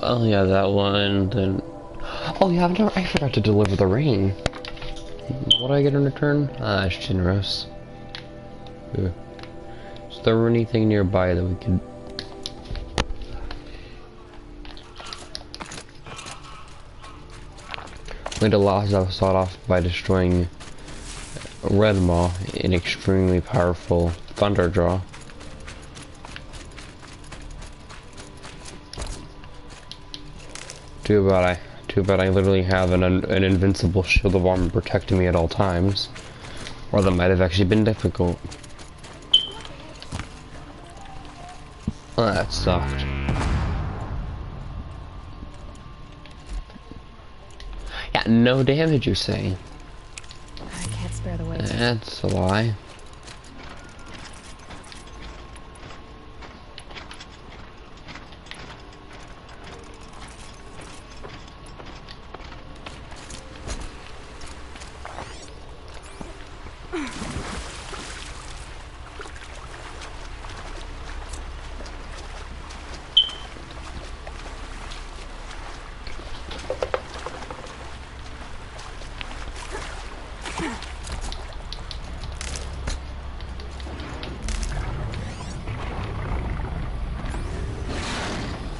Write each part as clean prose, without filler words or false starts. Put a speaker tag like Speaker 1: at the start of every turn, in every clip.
Speaker 1: Oh yeah, that one. Then. Oh yeah, I forgot to deliver the rain. What do I get in return? Ah, it's generous. Yeah. Is there anything nearby that we could? Later lost I sought off by destroying Redmaw, an extremely powerful thunder draw. Too bad I literally have an invincible shield of armor protecting me at all times. Or that might have actually been difficult. Oh, that sucked. Yeah, no damage, you say?
Speaker 2: I can't spare the weight.
Speaker 1: That's a lie.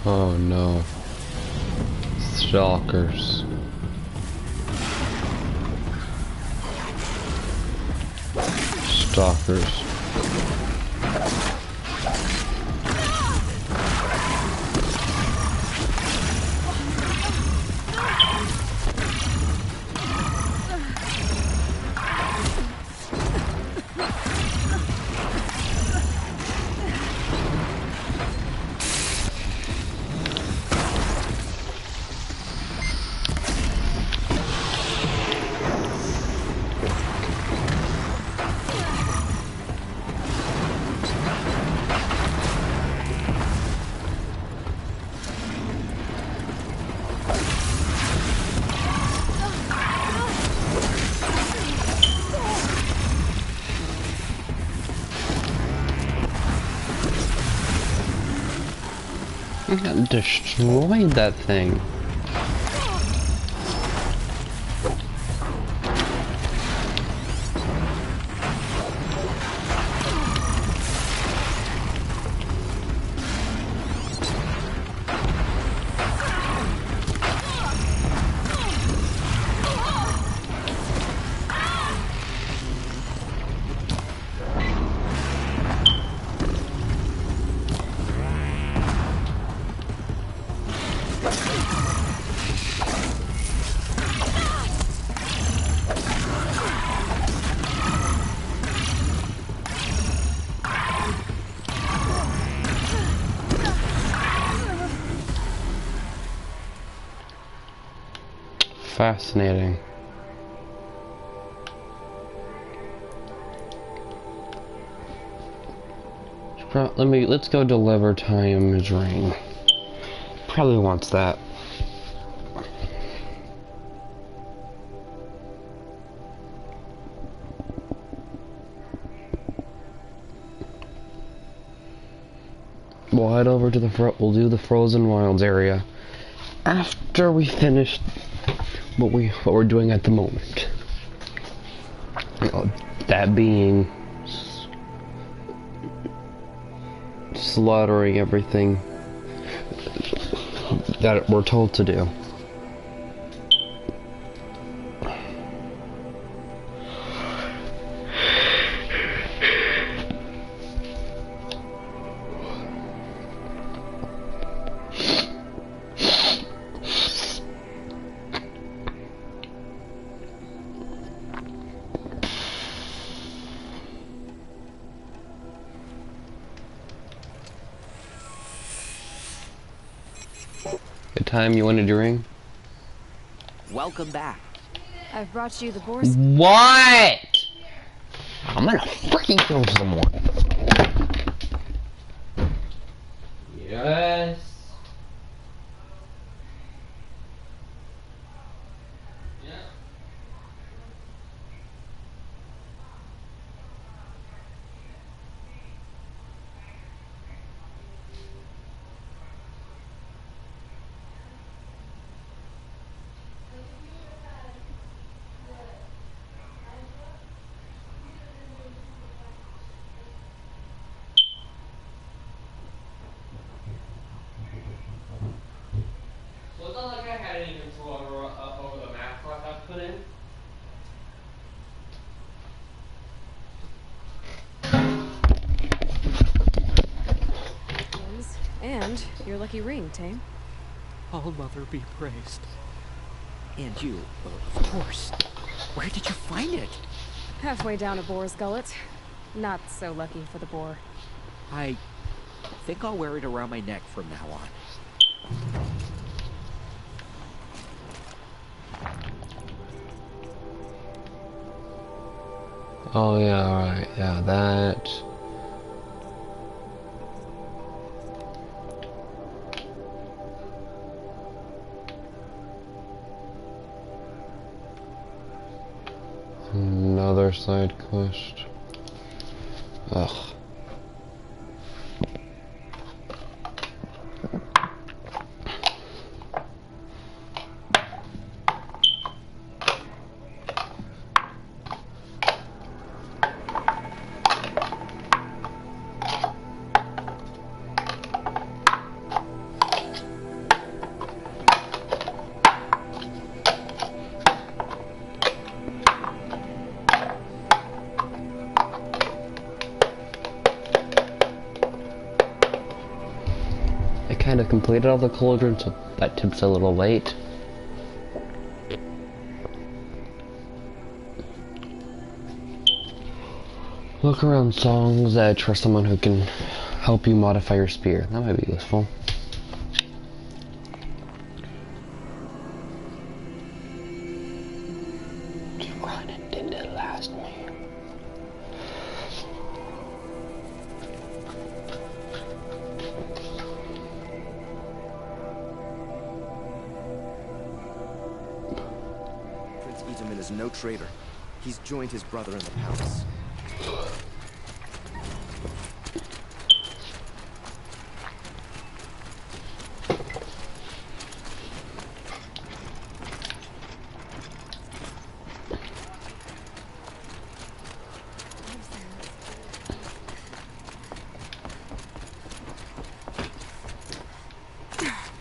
Speaker 1: Oh no. Stalkers. Stalkers. I destroyed that thing. Fascinating. Let's go deliver Time's ring. Probably wants that. We'll head over to we'll do the Frozen Wilds area after we finish what we're doing at the moment. That being slaughtering everything that we're told to do. Good time, you wanted your ring?
Speaker 3: Welcome back.
Speaker 2: I've brought you the boar's.
Speaker 1: What? I'm gonna freaking kill someone. Yes.
Speaker 2: your lucky ring, Tame.
Speaker 4: All Mother be praised.
Speaker 3: And you, of course. Where did you find it?
Speaker 2: Halfway down a boar's gullet. Not so lucky for the boar.
Speaker 3: I think I'll wear it around my neck from now on.
Speaker 1: Oh yeah, alright, yeah, that. Another side quest. Ugh. Kind of completed all the cauldrons, so that tip's a little late. Look around songs, trust someone who can help you modify your spear. That might be useful. Run, it didn't last me.
Speaker 5: Is no traitor. He's joined his brother in the palace.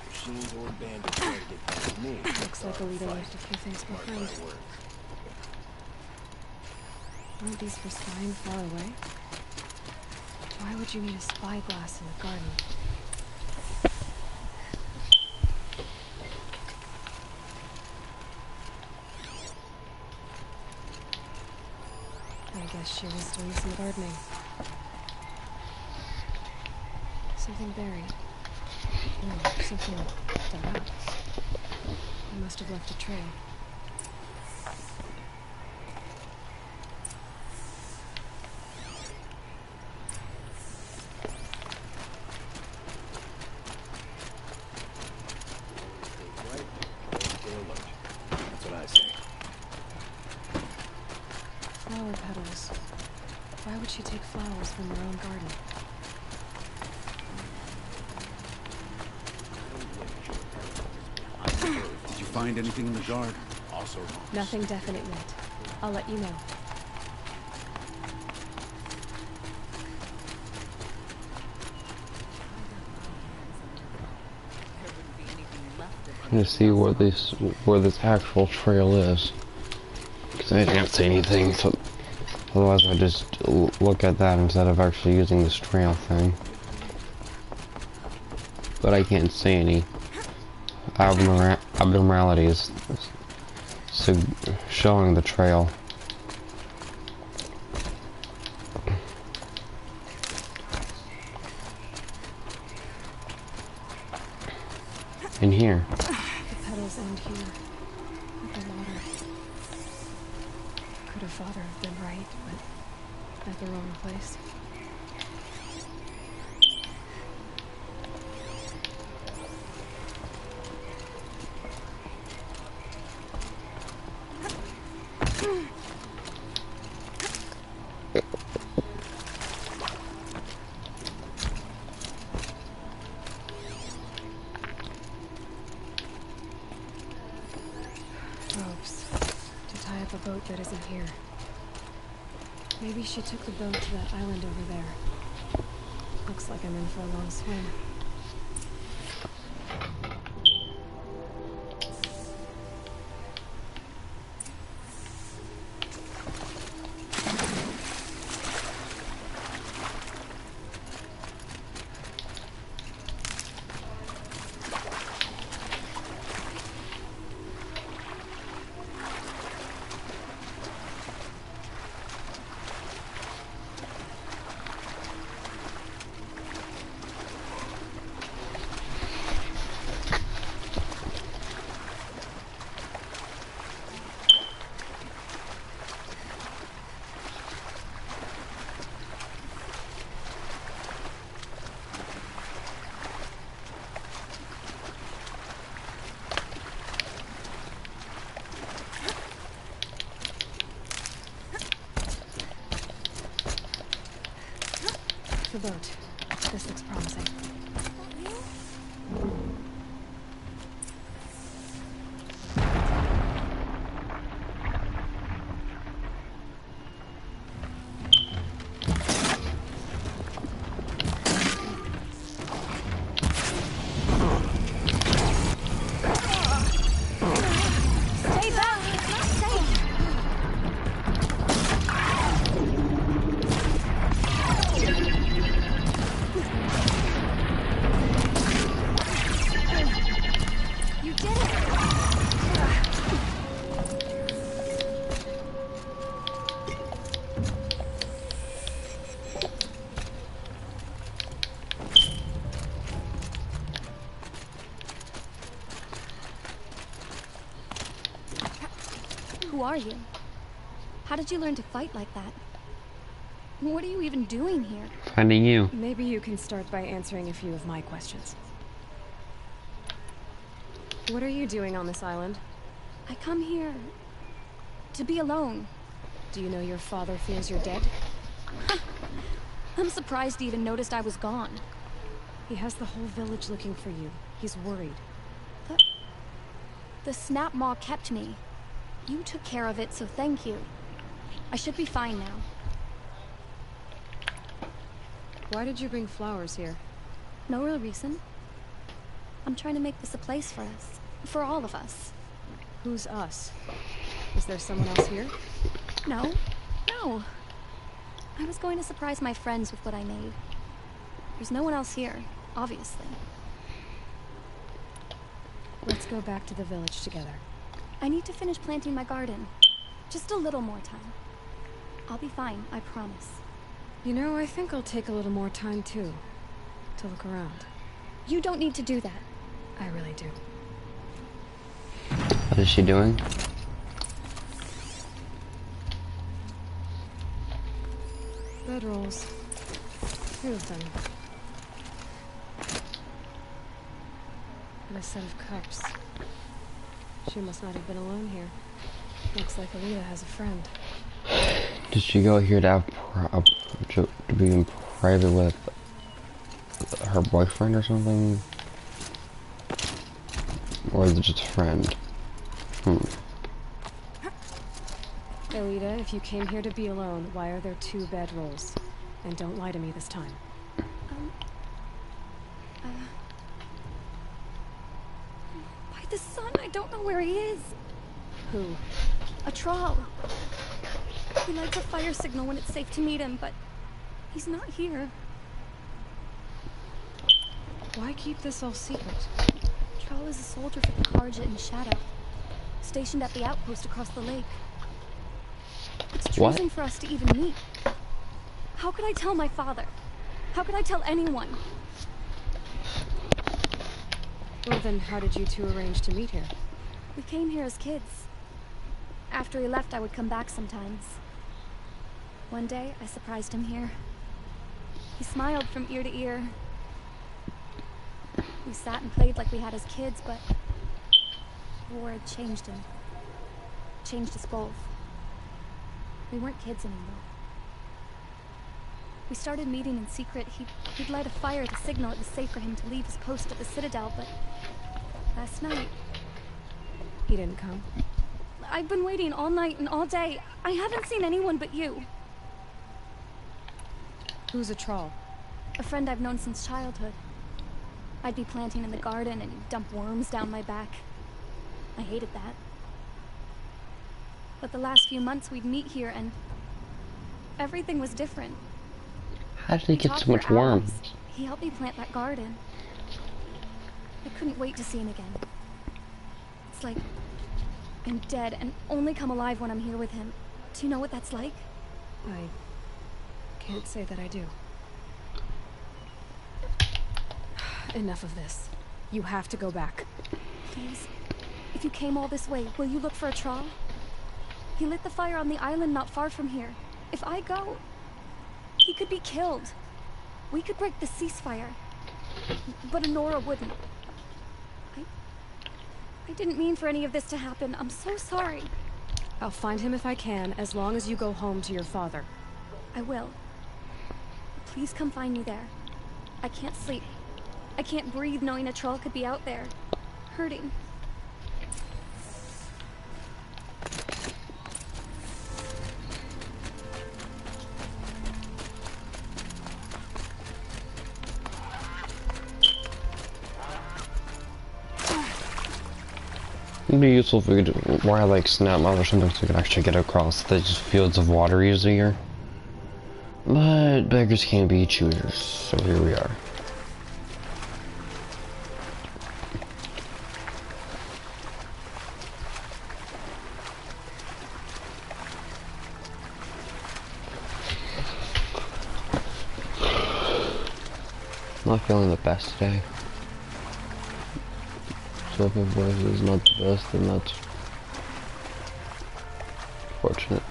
Speaker 5: Machines or bandits trying to get past me.
Speaker 2: Looks like Alita left a few things behind. Aren't these for spying far away? Why would you need a spyglass in the garden? I guess she was doing some gardening. Something buried. Or something dug up. I must have left a trail. Flower petals. Why would she take flowers from her own garden?
Speaker 6: Did you find anything in the garden?
Speaker 2: Nothing definite yet. I'll let you know.
Speaker 1: I'm gonna see where this actual trail is. Because I can't see anything, so otherwise I just look at that instead of actually using this trail thing. But I can't see any abnormalities showing the trail. In here.
Speaker 2: The petals end here, at the water. Could her father have been right, but at the wrong place? Ropes to tie up a boat that isn't here. Maybe she took the boat to that island over there. Looks like I'm in for a long swim. boat. This looks promising.
Speaker 7: Stay back! It's not safe! You did it! Who are you? How did you learn to fight like that? What are you even doing here?
Speaker 1: Finding you.
Speaker 2: Maybe you can start by answering a few of my questions. What are you doing on this island?
Speaker 7: I come here to be alone.
Speaker 2: Do you know your father fears you're dead?
Speaker 7: I'm surprised he even noticed I was gone.
Speaker 2: He has the whole village looking for you. He's worried.
Speaker 7: The snap maw kept me. You took care of it, so thank you. I should be fine now.
Speaker 2: Why did you bring flowers here?
Speaker 7: No real reason. I'm trying to make this a place for us. For all of us.
Speaker 2: Who's us? Is there someone else here?
Speaker 7: No. No. I was going to surprise my friends with what I made. There's no one else here, obviously.
Speaker 2: Let's go back to the village together.
Speaker 7: I need to finish planting my garden. Just a little more time. I'll be fine, I promise.
Speaker 2: You know, I think I'll take a little more time too. To look around.
Speaker 7: You don't need to do that.
Speaker 2: I really do.
Speaker 1: What is she doing?
Speaker 2: Bedrolls. 2 of them. And a set of cups. She must not have been alone here. Looks like Alita has a friend.
Speaker 1: Did she go here to have to be in private with her boyfriend or something? Or is it just a friend?
Speaker 2: Alita, if you came here to be alone, why are there 2 bedrolls? And don't lie to me this time.
Speaker 7: By the sun, I don't know where he is.
Speaker 2: Who?
Speaker 7: A troll. He lights a fire signal when it's safe to meet him, but he's not here.
Speaker 2: Why keep this all secret?
Speaker 7: Troll is a soldier for the Kharja in Shadow, stationed at the outpost across the lake. It's
Speaker 1: What?
Speaker 7: treason for us to even meet. How could I tell my father? How could I tell anyone?
Speaker 2: Well then, how did you 2 arrange to meet here?
Speaker 7: We came here as kids. After he left, I would come back sometimes. One day, I surprised him here. He smiled from ear to ear. We sat and played like we had as kids, but war had changed him. Changed us both. We weren't kids anymore. We started meeting in secret. He'd light a fire to signal it was safe for him to leave his post at the Citadel, but last night,
Speaker 2: He didn't come.
Speaker 7: I've been waiting all night and all day. I haven't seen anyone but you.
Speaker 2: Who's a troll?
Speaker 7: A friend I've known since childhood. I'd be planting in the garden and he'd dump worms down my back. I hated that. But the last few months we'd meet here and everything was different.
Speaker 1: How did he
Speaker 7: We
Speaker 1: get
Speaker 7: talked
Speaker 1: so much
Speaker 7: for hours.
Speaker 1: worms?
Speaker 7: He helped me plant that garden. I couldn't wait to see him again. It's like I'm dead and only come alive when I'm here with him. Do you know what that's like?
Speaker 2: I can't say that I do. Enough of this. You have to go back.
Speaker 7: Please, if you came all this way, will you look for a troll? He lit the fire on the island not far from here. If I go, he could be killed. We could break the ceasefire. But Honora wouldn't. I didn't mean for any of this to happen. I'm so sorry.
Speaker 2: I'll find him if I can, as long as you go home to your father.
Speaker 7: I will. Please come find me there. I can't sleep. I can't breathe knowing a troll could be out there, hurting.
Speaker 1: It'd be useful if we could wire like snap mount or something so we could actually get across the fields of water easier. But beggars can't be choosers, so here we are. Not feeling the best today. So if my voice is not the best, then that's fortunate.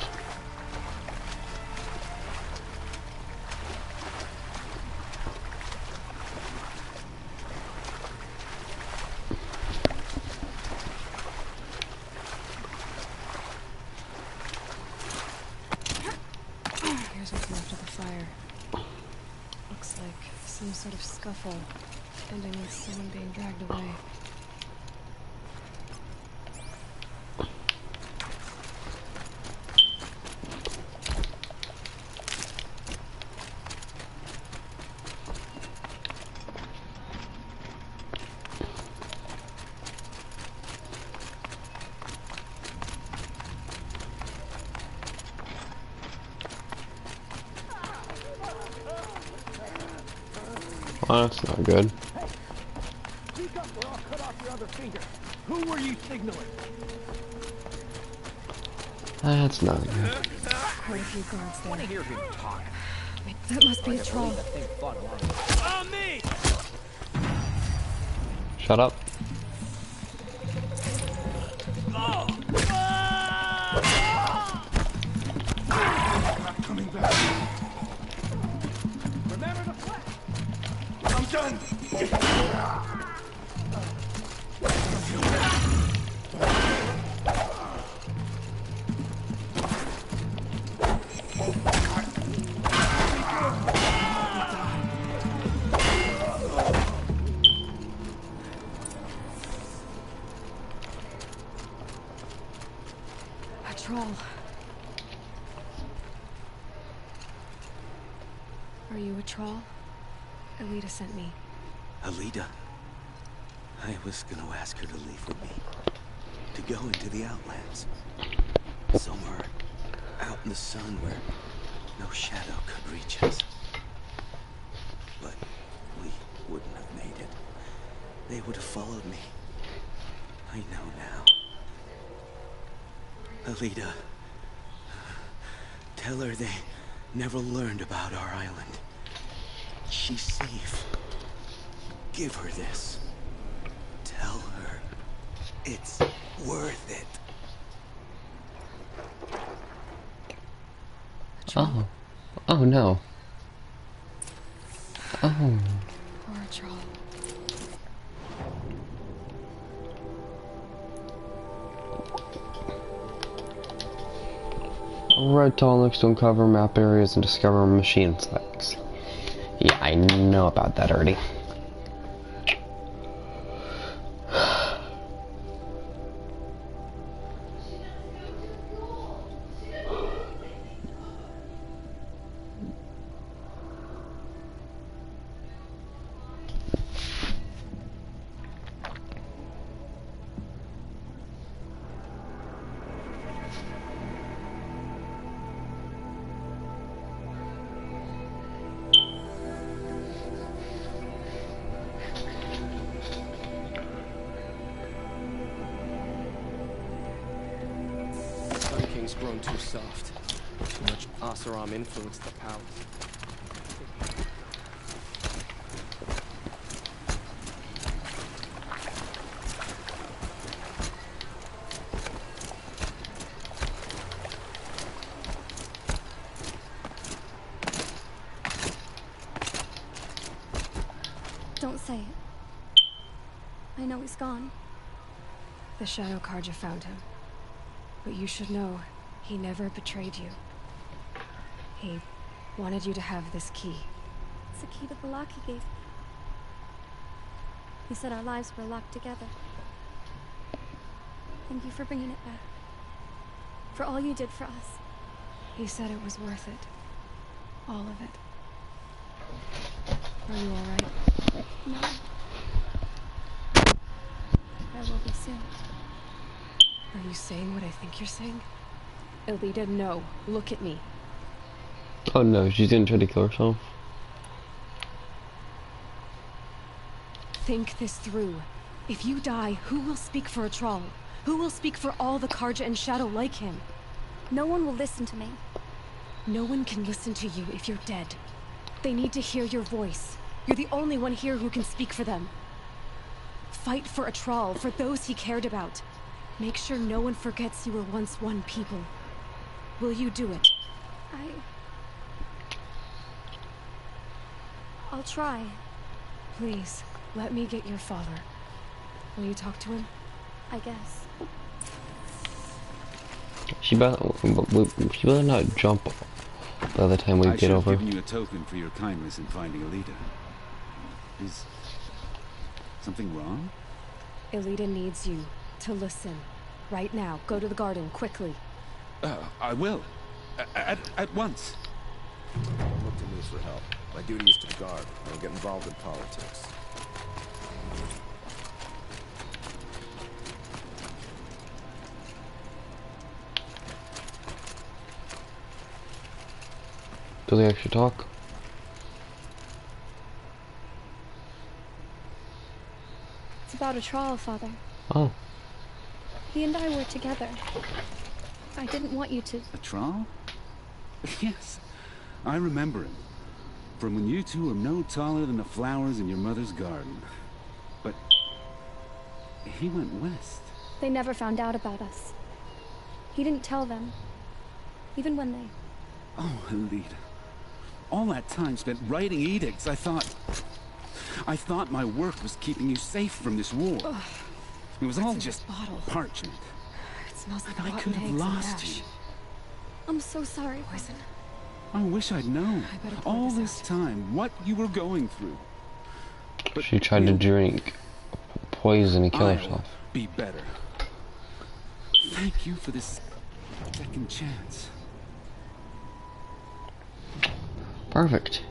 Speaker 2: Here's what's left of the fire. Looks like some sort of scuffle, ending with someone being dragged away.
Speaker 1: Oh, that's not good.
Speaker 3: Speak up or I'll cut off your other finger. Who were you signaling?
Speaker 1: That's not good.
Speaker 2: Quite a few guards
Speaker 3: I want to
Speaker 2: there.
Speaker 3: hear him talk.
Speaker 2: That must be a troll.
Speaker 3: That thing fought along. On me!
Speaker 1: Shut up.
Speaker 6: Coming back.
Speaker 3: Remember the flag!
Speaker 6: I'm done.
Speaker 2: A troll. Are you a troll? Alita sent me.
Speaker 8: Alita? I was gonna ask her to leave with me. To go into the Outlands. Somewhere out in the sun where no shadow could reach us. But we wouldn't have made it. They would have followed me. I know now. Alita, tell her they never learned about our island. She's safe. Give her this. Tell her it's worth it.
Speaker 1: Oh. Oh no. Oh.
Speaker 2: Poor troll.
Speaker 1: Red Tall looks to uncover map areas and discover machine specs. Yeah, I know about that already.
Speaker 5: Sun King's grown too soft. Too much Oseram influenced the palace.
Speaker 7: Don't say it. I know he's gone.
Speaker 2: The Shadow Carja found him. But you should know, he never betrayed you. He wanted you to have this key.
Speaker 7: It's the key to the lock he gave me. He said our lives were locked together. Thank you for bringing it back. For all you did for us.
Speaker 2: He said it was worth it. All of it. Are you alright?
Speaker 7: No. I will be soon.
Speaker 2: Are you saying what I think you're saying? Elita, no. Look at me.
Speaker 1: Oh no, she's gonna try to kill herself.
Speaker 2: Think this through. If you die, who will speak for a troll? Who will speak for all the Carja and Shadow like him?
Speaker 7: No one will listen to me.
Speaker 2: No one can listen to you if you're dead. They need to hear your voice. You're the only one here who can speak for them. Fight for a troll, for those he cared about. Make sure no one forgets you were once one people. Will you do it?
Speaker 7: I'll try.
Speaker 2: Please, let me get your father. Will you talk to him?
Speaker 7: I guess.
Speaker 1: She better not jump by the time we
Speaker 8: I
Speaker 1: get
Speaker 8: should have
Speaker 1: over.
Speaker 8: given you a token for your kindness in finding Elita. Is something wrong?
Speaker 2: Elita needs you to listen. Right now, go to the garden, quickly.
Speaker 8: I will. At once.
Speaker 5: Don't look to me for help. My duty is to guard. I don't get involved in politics.
Speaker 1: Do they actually talk?
Speaker 7: It's about a trial, Father.
Speaker 1: Oh.
Speaker 7: He and I were together. I didn't want you to...
Speaker 8: A trial? Yes, I remember him. From when you two were no taller than the flowers in your mother's garden. But he went west.
Speaker 7: They never found out about us. He didn't tell them. Even when they...
Speaker 8: Oh, Elita. All that time spent writing edicts, I thought my work was keeping you safe from this war.
Speaker 2: Ugh.
Speaker 8: It was all
Speaker 2: What's in
Speaker 8: just
Speaker 2: this bottle?
Speaker 8: parchment.
Speaker 2: It smells like
Speaker 8: I
Speaker 2: rotten
Speaker 8: could have
Speaker 2: eggs and
Speaker 8: lost
Speaker 2: ash.
Speaker 8: you.
Speaker 7: I'm so sorry.
Speaker 2: Poison.
Speaker 8: I wish I'd known
Speaker 2: I better pour
Speaker 8: all
Speaker 2: this
Speaker 8: this
Speaker 2: out.
Speaker 8: time what you were going through. But
Speaker 1: She tried to drink poison and kill
Speaker 8: I'll
Speaker 1: herself.
Speaker 8: be better. Thank you for this second chance.
Speaker 1: Perfect.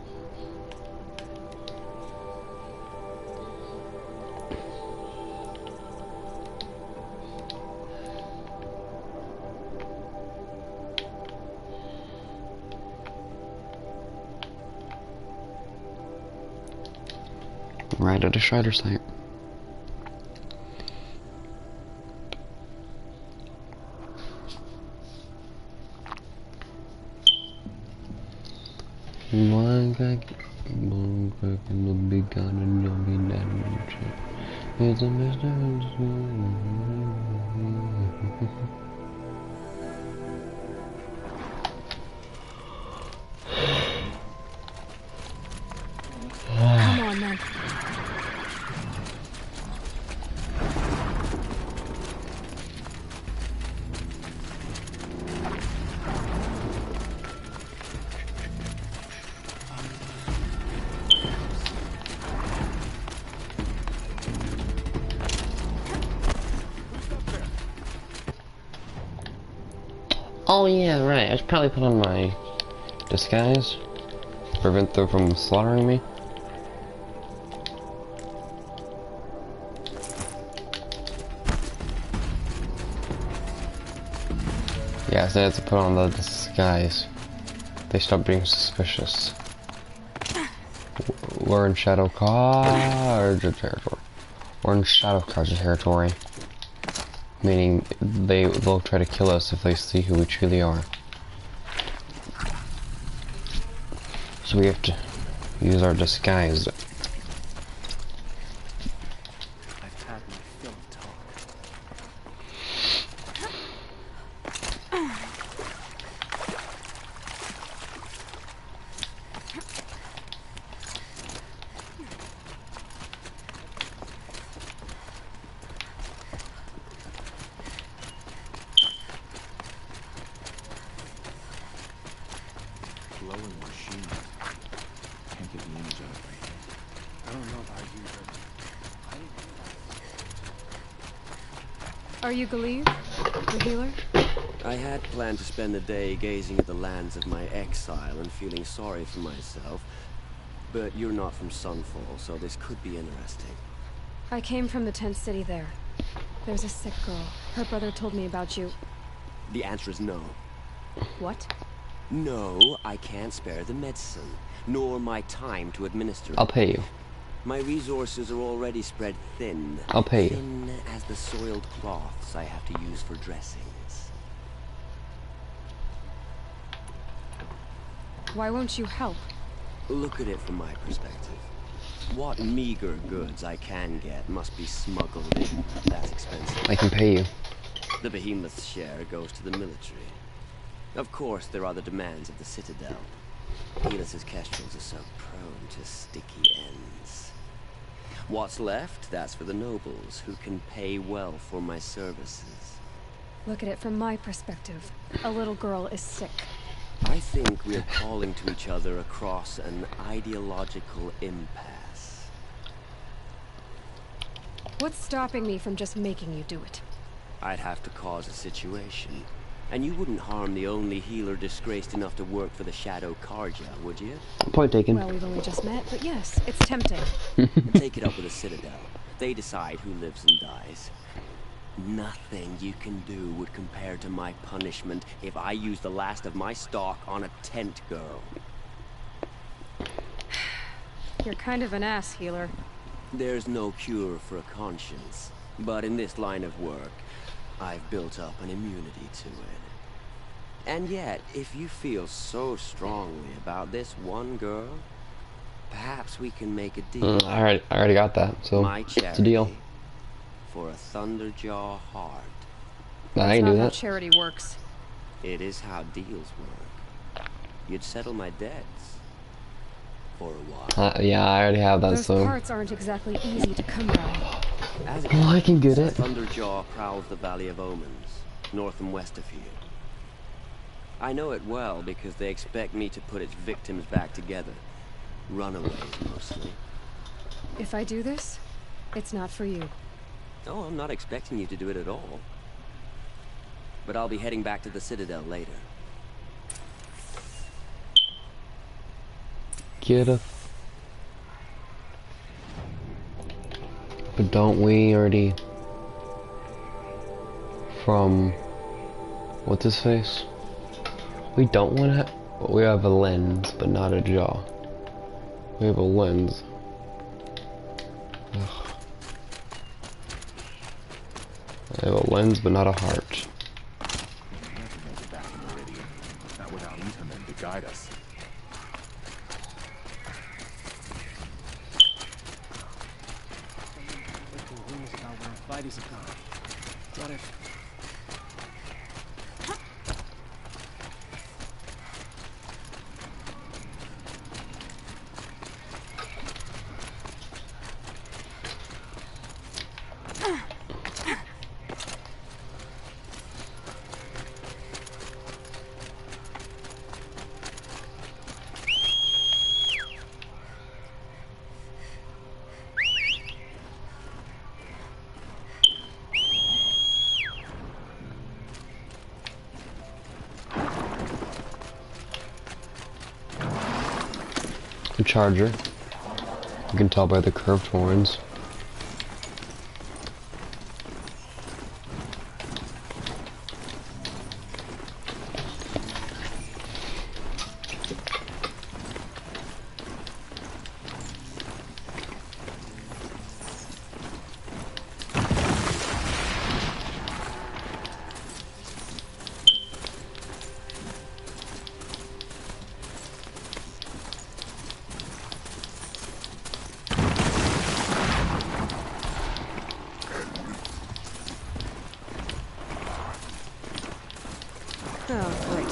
Speaker 1: Right at a Strider site. One crack in the big gun and you'll be dead and shit. It's a mystery.
Speaker 2: Come on, then.
Speaker 1: Oh yeah, right. I should probably put on my disguise. Prevent them from slaughtering me. Yeah, so I have to put on the disguise. They stop being suspicious. We're in Shadow Carja territory. We're in Shadow Carja territory. Meaning they'll try to kill us if they see who we truly are. So we have to use our disguise.
Speaker 5: I've had my fill of talk.
Speaker 6: Glowing machine. Can't get the image
Speaker 2: Are you Galeev, the healer?
Speaker 5: I had planned to spend the day gazing at the lands of my exile and feeling sorry for myself. But you're not from Sunfall, so this could be interesting.
Speaker 2: I came from the tent city there. There's a sick girl. Her brother told me about you.
Speaker 5: The answer is no.
Speaker 2: What?
Speaker 5: No, I can't spare the medicine, nor my time to administer it.
Speaker 1: I'll pay you.
Speaker 5: My resources are already spread thin.
Speaker 1: I'll pay you.
Speaker 5: Thin as the soiled cloths I have to use for dressings.
Speaker 2: Why won't you help?
Speaker 5: Look at it from my perspective. What meager goods I can get must be smuggled in. That's expensive.
Speaker 1: I can pay you.
Speaker 5: The behemoth's share goes to the military. Of course, there are the demands of the Citadel. Helis's kestrels are so prone to sticky ends. What's left, that's for the nobles, who can pay well for my services.
Speaker 2: Look at it from my perspective. A little girl is sick.
Speaker 5: I think we're calling to each other across an ideological impasse.
Speaker 2: What's stopping me from just making you do it?
Speaker 5: I'd have to cause a situation. And you wouldn't harm the only healer disgraced enough to work for the Shadow Carja, would you?
Speaker 1: Point taken.
Speaker 2: Well, we've only just met, but yes, it's tempting.
Speaker 5: Take it up with the Citadel. They decide who lives and dies. Nothing you can do would compare to my punishment if I use the last of my stock on a tent girl.
Speaker 2: You're kind of an ass, healer.
Speaker 5: There's no cure for a conscience, but in this line of work, I've built up an immunity to it. And yet, if you feel so strongly about this one girl, perhaps we can make a deal.
Speaker 1: I already got that, so
Speaker 5: My
Speaker 1: it's a
Speaker 5: charity
Speaker 1: deal.
Speaker 5: for a Thunderjaw heart.
Speaker 1: I can do
Speaker 2: That's not how
Speaker 1: that.
Speaker 2: charity works.
Speaker 5: It is how deals work. You'd settle my debts. For a while.
Speaker 1: Yeah, I already have that,
Speaker 2: Those
Speaker 1: so.
Speaker 2: parts aren't exactly easy to come by.
Speaker 5: As it
Speaker 1: Well, I can get it.
Speaker 5: Thunderjaw prowls the Valley of Omens, north and west of here. I know it well because they expect me to put its victims back together. Runaways, mostly.
Speaker 2: If I do this, it's not for you.
Speaker 5: Oh, I'm not expecting you to do it at all. But I'll be heading back to the Citadel later.
Speaker 1: Get a. But don't we already. From. What's his face? We don't want to. We have a lens, but not a jaw. We have a lens. Ugh. I have a lens, but not a heart.
Speaker 6: We'll never make it back to Meridian. Not without Intamin to guide us.
Speaker 3: Making rumors about where Fides have gone. What if...
Speaker 1: A charger. You can tell by the curved horns.
Speaker 2: Oh, great.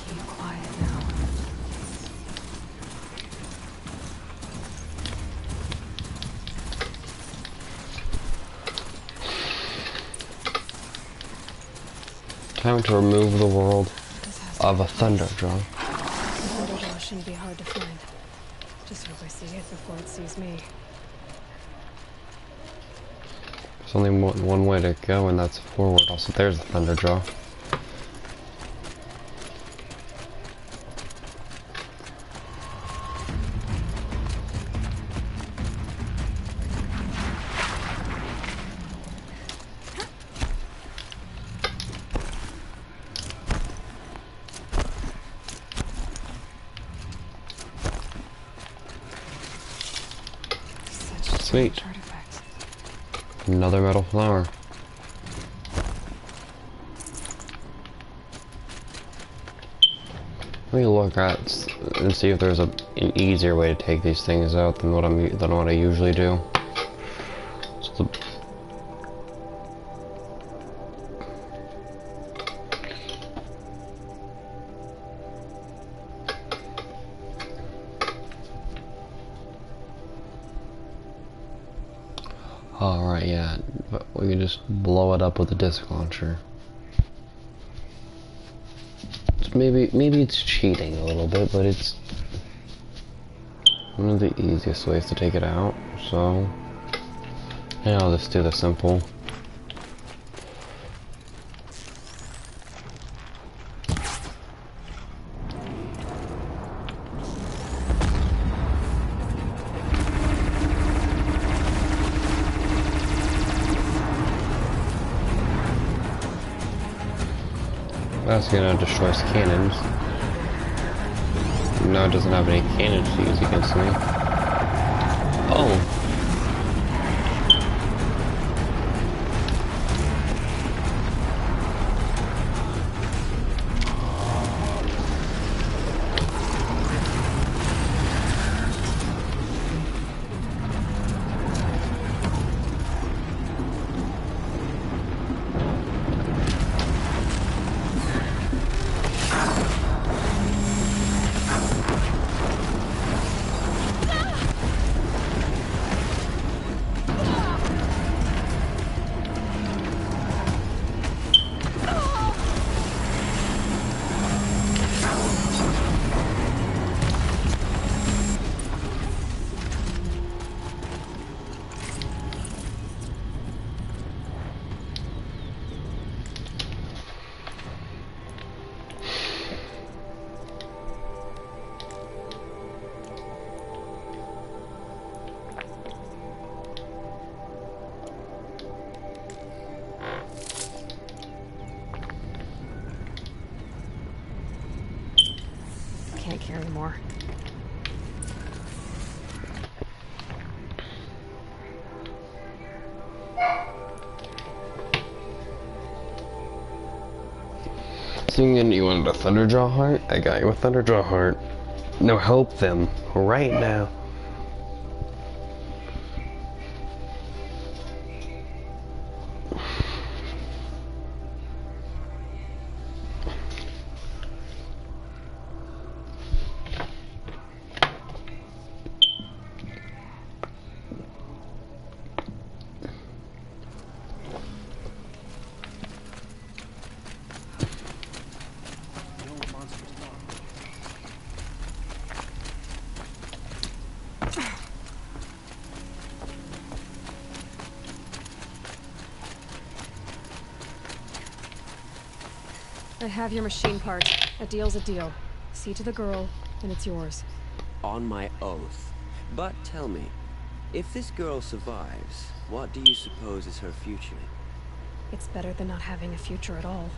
Speaker 2: Keep quiet now.
Speaker 1: Time to remove the world
Speaker 2: This has
Speaker 1: of
Speaker 2: to
Speaker 1: a Thunderjaw.
Speaker 2: The Thunderjaw shouldn't be hard to find. Just hope I see it before it sees me.
Speaker 1: There's only one way to go, and that's forward. Also, there's the Thunderjaw.
Speaker 2: Such
Speaker 1: Sweet.
Speaker 2: strange artifacts.
Speaker 1: Another metal flower. Let me look at and see if there's an easier way to take these things out than what I usually do. So alright, yeah, but we can just blow it up with a disc launcher. Maybe it's cheating a little bit, but it's one of the easiest ways to take it out. So yeah, I'll just do the simple. That's gonna destroy his cannons. Now it doesn't have any cannons to use against me. Oh!
Speaker 2: Can't carry more.
Speaker 1: Seeing you wanted a Thunderjaw heart? I got you a Thunderjaw heart. Now help them right now.
Speaker 2: I have your machine part. A deal's a deal. See to the girl, and it's yours.
Speaker 5: On my oath. But tell me, if this girl survives, what do you suppose is her future?
Speaker 2: It's better than not having a future at all.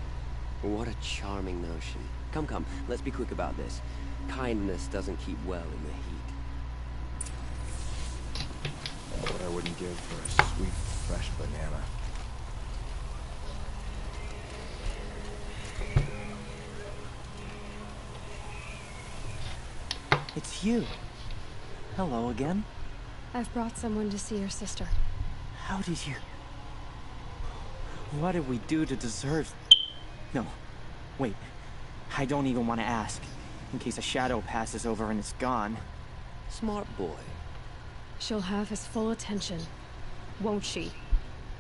Speaker 5: What a charming notion. Come, come, let's be quick about this. Kindness doesn't keep well in the heat.
Speaker 6: What I wouldn't give for a sweet, fresh banana.
Speaker 3: It's you. Hello again.
Speaker 2: I've brought someone to see your sister.
Speaker 3: How did you... What did we do to deserve... No. Wait. I don't even want to ask. In case a shadow passes over and it's gone.
Speaker 5: Smart boy.
Speaker 2: She'll have his full attention, won't she?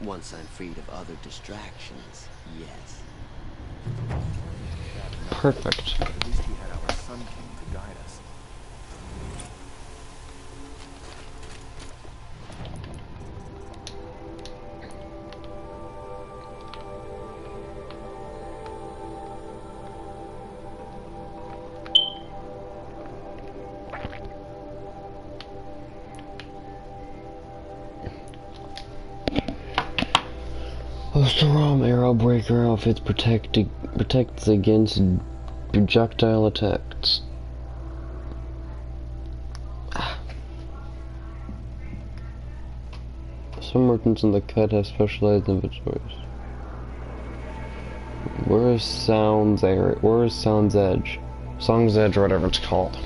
Speaker 5: Once I'm freed of other distractions, yes.
Speaker 1: Perfect.
Speaker 6: At least we had our Sun King to guide us.
Speaker 1: A Storm Arrow Breaker outfit protects against projectile attacks. Some merchants in the cut have specialized inventories. Where is Sound's Edge? Song's Edge or whatever it's called.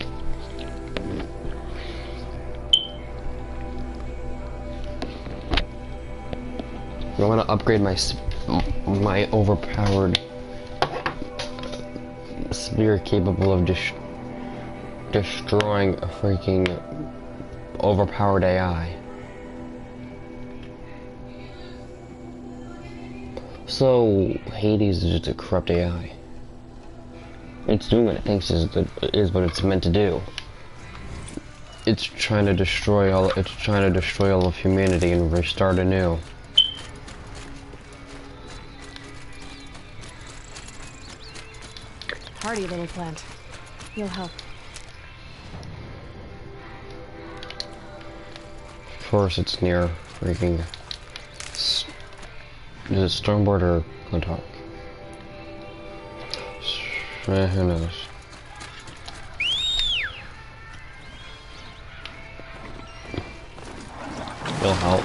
Speaker 1: I want to upgrade my overpowered spear capable of destroying a freaking overpowered AI. So Hades is just a corrupt AI. It's doing what it thinks is what it's meant to do. It's trying to destroy all of humanity and restart anew.
Speaker 2: Hardy little plant. You'll help.
Speaker 1: Of course, it's near freaking. Is it Stormboard or Glinthawk? Who knows? It'll help.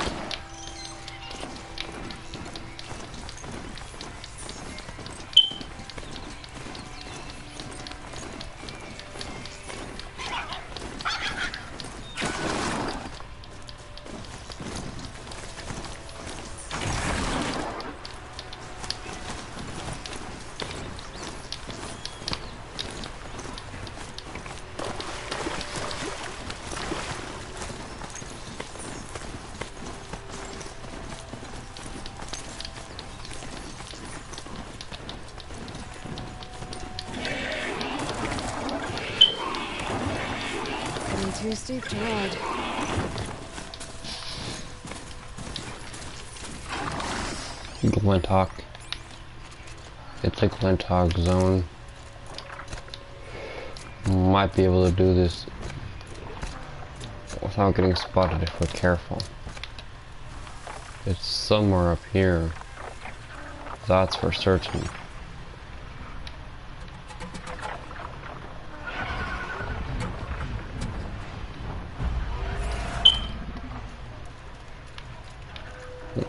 Speaker 2: Too steep to ride.
Speaker 1: Glinthawk. It's a Glinthawk zone. Might be able to do this without getting spotted if we're careful. It's somewhere up here. That's for certain.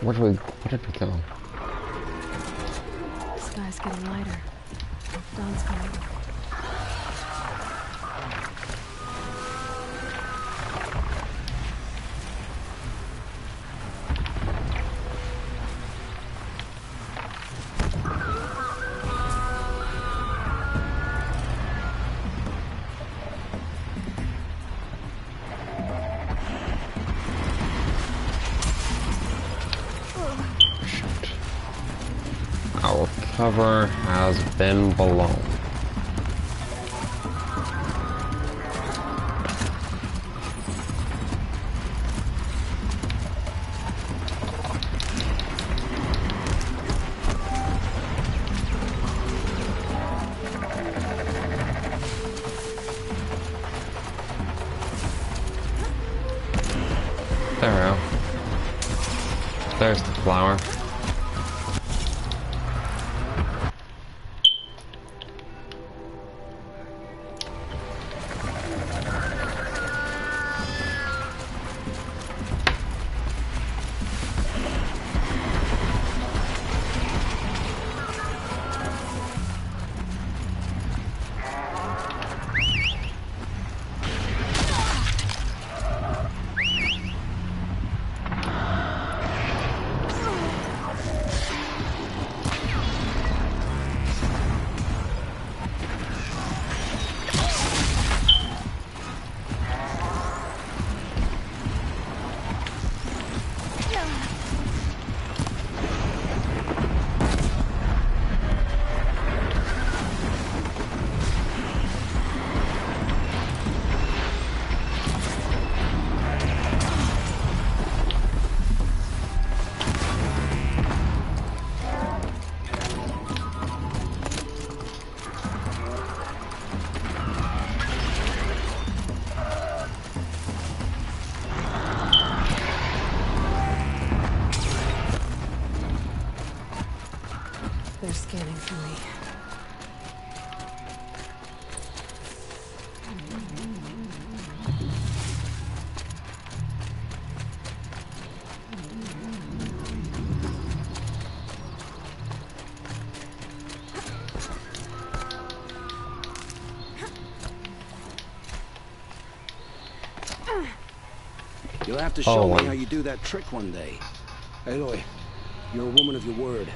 Speaker 1: Where did we go?
Speaker 2: The sky's getting lighter. Dawn's coming.
Speaker 1: Our cover has been blown. There we go. There's the flower.
Speaker 9: You'll have to show me
Speaker 1: one.
Speaker 9: how you do that trick one day. Aloy, you're a woman of your word.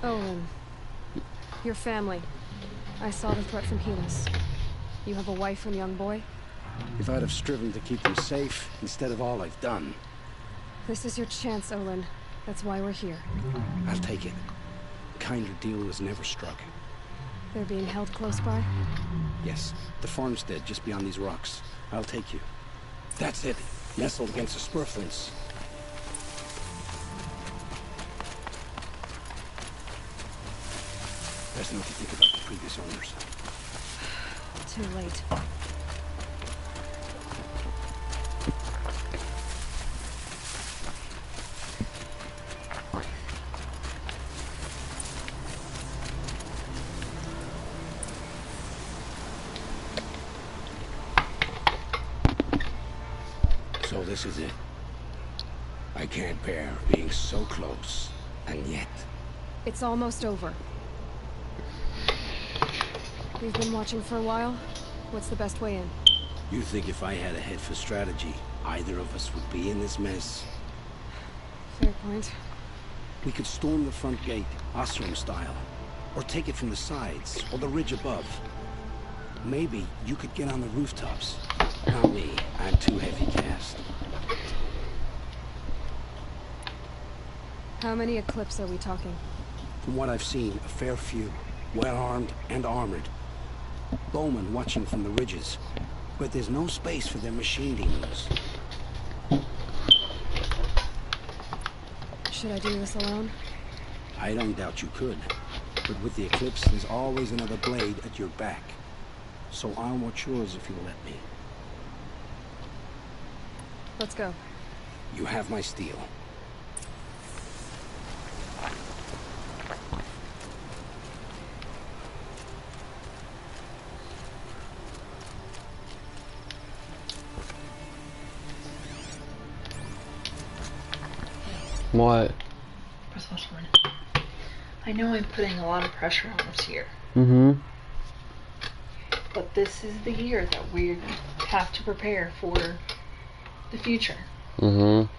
Speaker 2: Olin, your family. I saw the threat from Helis. You have a wife and young boy?
Speaker 9: If I'd have striven to keep them safe instead of all I've done.
Speaker 2: This is your chance, Olin. That's why we're here.
Speaker 9: I'll take it. A kinder deal was never struck.
Speaker 2: They're being held close by?
Speaker 9: Yes, the farmstead just beyond these rocks. I'll take you. That's it. Nestled against a spur fence. Best not to think about the previous owners.
Speaker 2: Too late.
Speaker 9: So this is it. I can't bear being so close, and yet...
Speaker 2: It's almost over. We've been watching for a while. What's the best way in?
Speaker 9: You think if I had a head for strategy, either of us would be in this mess?
Speaker 2: Fair point.
Speaker 9: We could storm the front gate, Ostrom style, or take it from the sides, or the ridge above. Maybe you could get on the rooftops. Not me, I'm too heavy cast.
Speaker 2: How many Eclipse are we talking?
Speaker 9: From what I've seen, a fair few. Well-armed and armored. Bowmen watching from the ridges. But there's no space for their machine demons.
Speaker 2: Should I do this alone?
Speaker 9: I don't doubt you could. But with the Eclipse, there's always another blade at your back. So I'll watch yours if you'll let me.
Speaker 2: Let's go.
Speaker 9: You have my steel.
Speaker 1: What?
Speaker 10: I know I'm putting a lot of pressure on us here.
Speaker 1: Mm-hmm.
Speaker 10: But this is the year that we have to prepare for the future.
Speaker 1: Mm-hmm.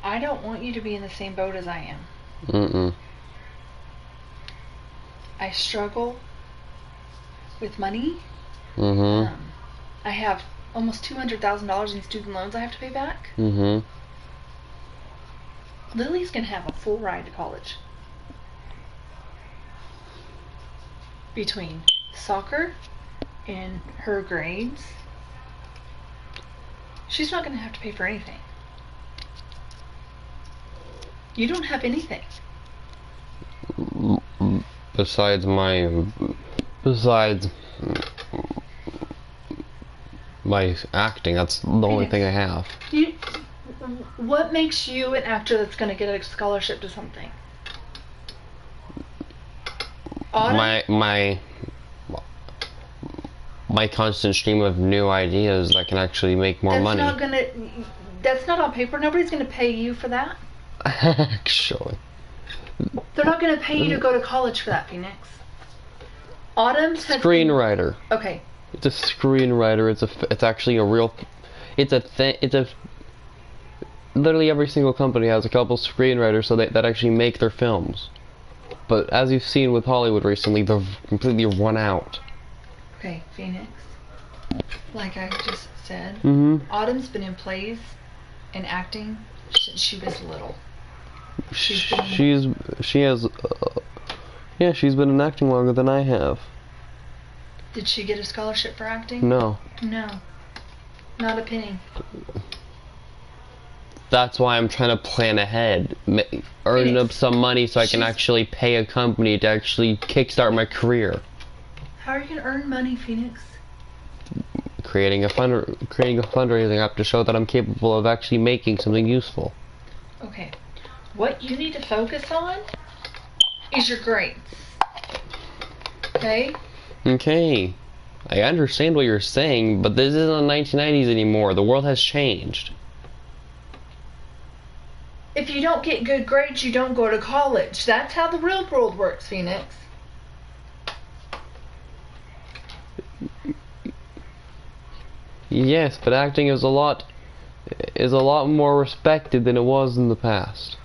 Speaker 10: I don't want you to be in the same boat as I am.
Speaker 1: Mm-mm.
Speaker 10: I struggle with money.
Speaker 1: Mm-hmm.
Speaker 10: I have almost $200,000 in student loans I have to pay back.
Speaker 1: Mm-hmm.
Speaker 10: Lily's gonna have a full ride to college. Between soccer and her grades, she's not gonna have to pay for anything. You don't have anything.
Speaker 1: Besides my acting, that's the only thing I have.
Speaker 10: What makes you an actor that's going to get a scholarship to something?
Speaker 1: My constant stream of new ideas that can actually make more money.
Speaker 10: That's not on paper. Nobody's going to pay you for that.
Speaker 1: Actually.
Speaker 10: They're not going to pay you to go to college for that, Phoenix. Autumn's
Speaker 1: screenwriter.
Speaker 10: Okay.
Speaker 1: It's a screenwriter. It's actually a real. It's a thing. It's a. Literally every single company has a couple screenwriters so that actually make their films. But as you've seen with Hollywood recently, they've completely run out.
Speaker 10: Okay, Phoenix. Like I just said,
Speaker 1: Mm-hmm.
Speaker 10: Autumn's been in plays and acting since she was little. She's been in acting longer than I have. Did she get a scholarship for acting?
Speaker 1: No.
Speaker 10: No. Not a penny.
Speaker 1: That's why I'm trying to plan ahead, earn up some money so I can actually pay a company to actually kickstart my career.
Speaker 10: How are you gonna earn money, Phoenix?
Speaker 1: Creating a fundraising app to show that I'm capable of actually making something useful.
Speaker 10: Okay. What you need to focus on is your grades. Okay?
Speaker 1: Okay. I understand what you're saying, but this isn't the 1990s anymore. The world has changed.
Speaker 10: If you don't get good grades, you don't go to college. That's how the real world works, Phoenix.
Speaker 1: Yes, but acting is a lot is a lot more respected than it was in the past.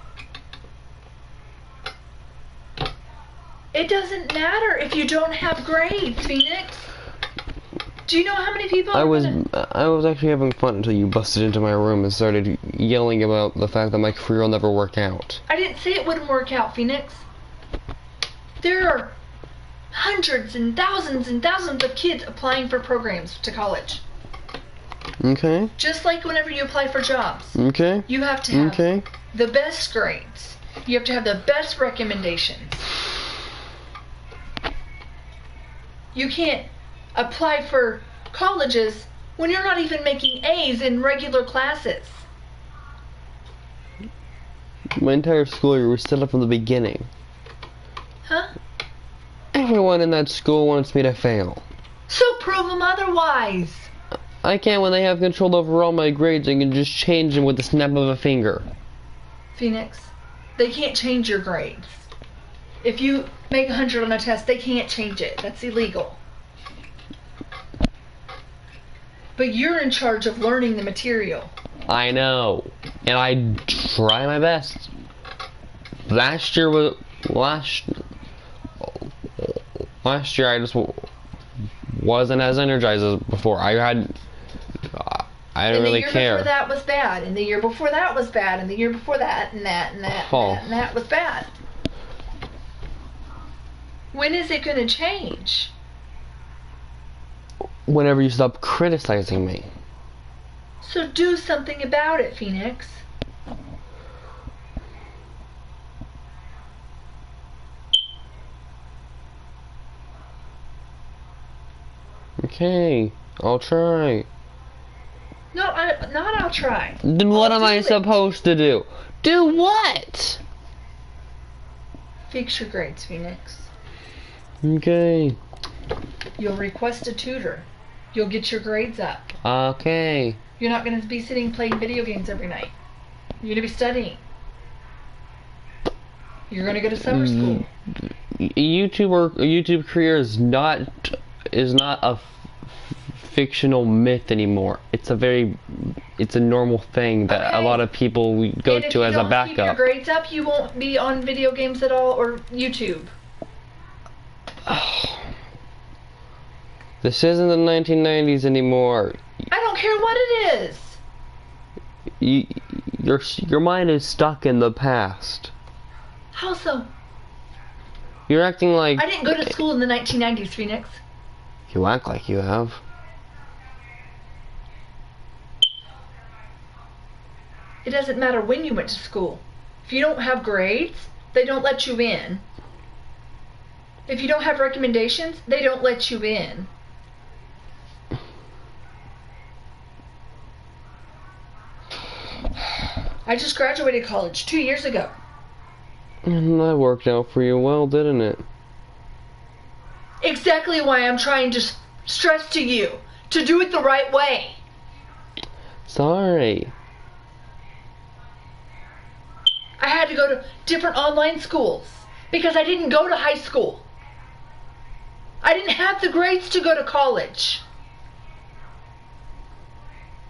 Speaker 10: It doesn't matter if you don't have grades, Phoenix. Do you know how many people
Speaker 1: I
Speaker 10: are
Speaker 1: was
Speaker 10: gonna...
Speaker 1: actually having fun until you busted into my room and started yelling about the fact that my career will never work out.
Speaker 10: I didn't say it wouldn't work out, Phoenix. There are hundreds and thousands of kids applying for programs to college.
Speaker 1: Okay.
Speaker 10: Just like whenever you apply for jobs.
Speaker 1: Okay.
Speaker 10: You have to have
Speaker 1: Okay.
Speaker 10: the best grades. You have to have the best recommendations. You can't apply for colleges when you're not even making A's in regular classes.
Speaker 1: My entire school year was set up from the beginning.
Speaker 10: Huh?
Speaker 1: Everyone in that school wants me to fail.
Speaker 10: So prove them otherwise.
Speaker 1: I can't when they have control over all my grades and can just change them with the snap of a finger.
Speaker 10: Phoenix, they can't change your grades. If you make 100 on a test, they can't change it. That's illegal. But you're in charge of learning the material.
Speaker 1: I know, and I try my best. Last year I just wasn't as energized as before. I didn't really care.
Speaker 10: And the year before that was bad, and the year before that was bad, and the year before that, and that, and that,
Speaker 1: Oh.
Speaker 10: and that was bad. When is it going to change?
Speaker 1: Whenever you stop criticizing me.
Speaker 10: So do something about it, Phoenix.
Speaker 1: Okay, I'll try.
Speaker 10: No, I'll try.
Speaker 1: Then what am I
Speaker 10: do it.
Speaker 1: supposed to do? Do what?
Speaker 10: Fix your grades, Phoenix.
Speaker 1: Okay.
Speaker 10: You'll request a tutor. You'll get your grades up.
Speaker 1: Okay.
Speaker 10: You're not going to be sitting playing video games every night. You're going to be studying. You're going to go to summer school.
Speaker 1: YouTube career is not a fictional myth anymore. It's a normal thing that a lot of people go to as a backup.
Speaker 10: If you don't keep your grades up, you won't be on video games at all or YouTube.
Speaker 1: This isn't the 1990s anymore.
Speaker 10: I don't care what it is.
Speaker 1: Your mind is stuck in the past.
Speaker 10: How so?
Speaker 1: You're acting like...
Speaker 10: I didn't go to school in the 1990s, Phoenix.
Speaker 1: You act like you have.
Speaker 10: It doesn't matter when you went to school. If you don't have grades, they don't let you in. If you don't have recommendations, they don't let you in. I just graduated college 2 years ago.
Speaker 1: And that worked out for you well, didn't it?
Speaker 10: Exactly why I'm trying to stress to you to do it the right way.
Speaker 1: Sorry.
Speaker 10: I had to go to different online schools because I didn't go to high school. I didn't have the grades to go to college.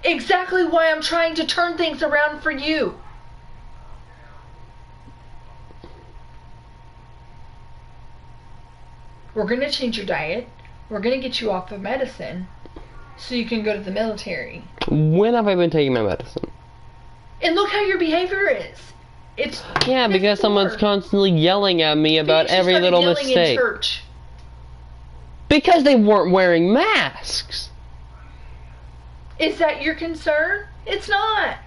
Speaker 10: Exactly why I'm trying to turn things around for you. We're going to change your diet. We're going to get you off of medicine so you can go to the military.
Speaker 1: When have I been taking my medicine?
Speaker 10: And look how your behavior is. It's
Speaker 1: Yeah, because someone's constantly yelling at me about
Speaker 10: Phoenix just
Speaker 1: every
Speaker 10: started
Speaker 1: little
Speaker 10: yelling in
Speaker 1: mistake.
Speaker 10: church.
Speaker 1: Because they weren't wearing masks.
Speaker 10: Is that your concern? It's not.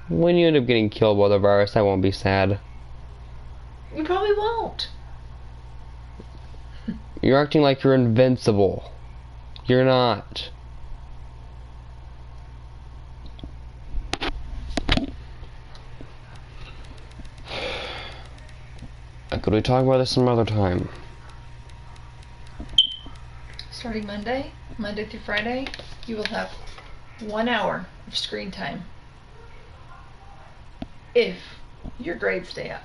Speaker 1: When you end up getting killed by the virus, I won't be sad.
Speaker 10: You probably won't.
Speaker 1: You're acting like you're invincible. You're not. Could we talk about this some other time?
Speaker 10: Starting Monday through Friday, you will have 1 hour of screen time. If your grades stay up.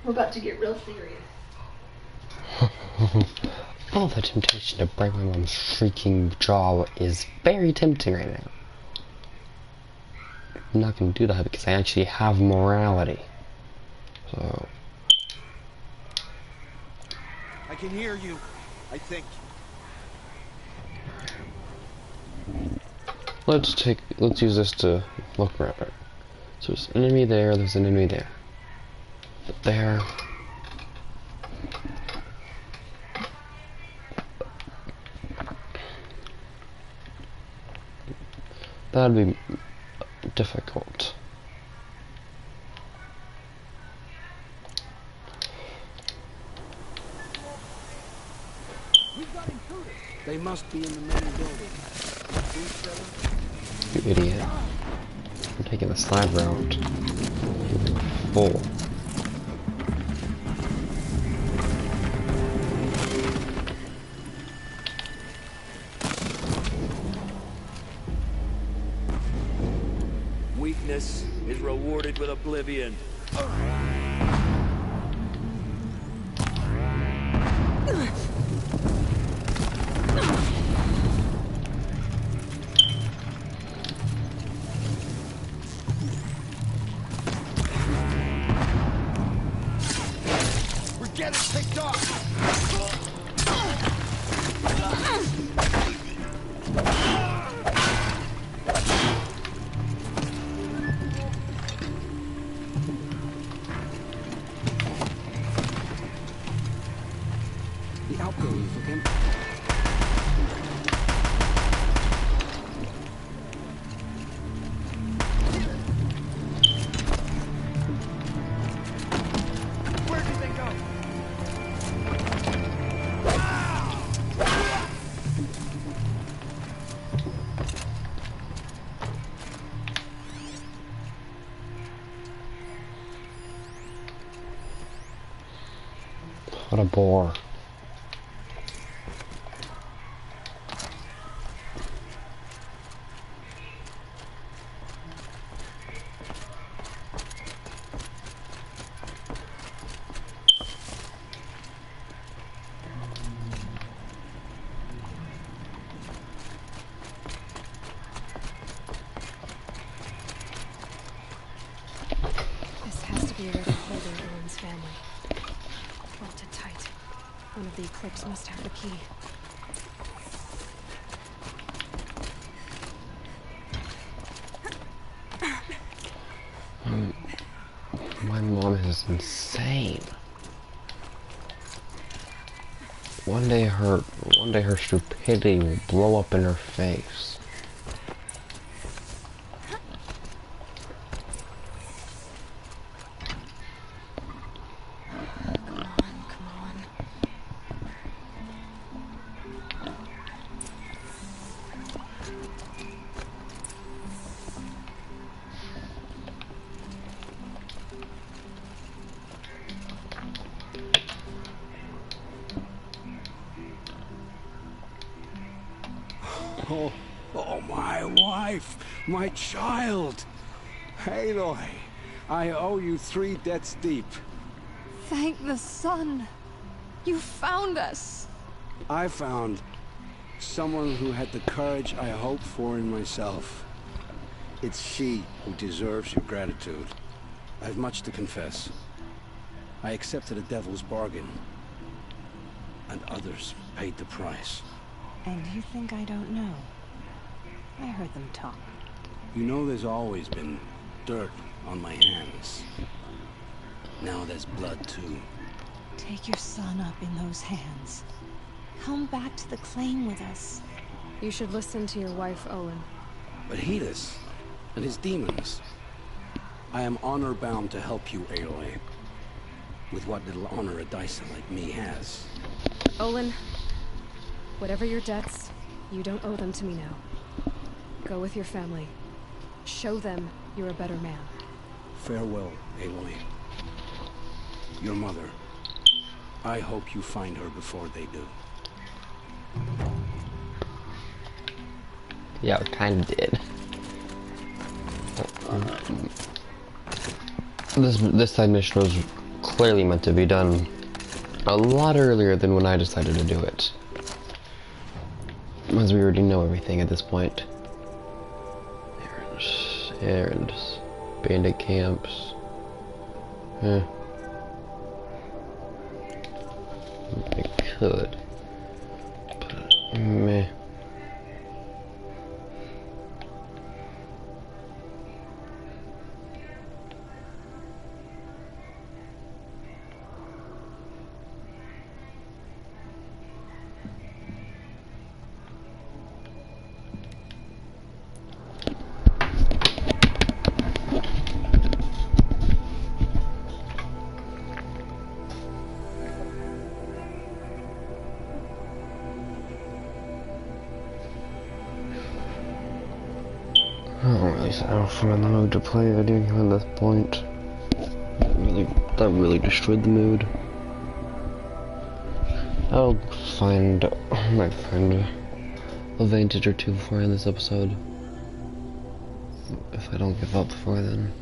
Speaker 10: We're about to get real serious.
Speaker 1: Oh, the temptation to break my mom's freaking jaw is very tempting right now. I'm not going to do that because I actually have morality. So...
Speaker 8: I can hear you, I think.
Speaker 1: Let's use this to look around. So there's an enemy there, there's an enemy there. But there. That'd be difficult.
Speaker 9: They must be in the main building.
Speaker 1: You idiot. I'm taking the slide route. Full.
Speaker 5: Weakness is rewarded with oblivion.
Speaker 8: We're getting picked off!
Speaker 9: The outbuildings look empty.
Speaker 8: Where did they go?
Speaker 1: What a bore.
Speaker 2: This has to be where they're holding Owen's family. Bolted tight. One of the Eclipse must have the key.
Speaker 1: My mom is insane. One day her stupidity will blow up in her face.
Speaker 2: Come on.
Speaker 9: Oh, my wife, my child. Aloy, I owe you 3 debts deep.
Speaker 7: Thank the sun. You found us.
Speaker 9: I found someone who had the courage I hoped for in myself. It's she who deserves your gratitude. I've much to confess. I accepted a devil's bargain, and others paid the price.
Speaker 11: And you think I don't know? I heard them talk.
Speaker 9: You know there's always been dirt on my hands. Now there's blood too.
Speaker 11: Take your son up in those hands. Come back to the claim with us.
Speaker 2: You should listen to your wife, Owen.
Speaker 9: But Helis and his demons. I am honor-bound to help you, Aloy. With what little honor a Dyson like me has.
Speaker 2: Olin, whatever your debts, you don't owe them to me now. Go with your family. Show them you're a better man.
Speaker 9: Farewell, Aloy. Your mother. I hope you find her before they do.
Speaker 1: Yeah, it kind of did. This side mission was clearly meant to be done a lot earlier than when I decided to do it. As we already know everything at this point. Errands. Bandit camps. I could. But, meh. I don't find in the mood to play a video game at this point. That really destroyed the mood. I might find a vantage or two before I end this episode. If I don't give up before then.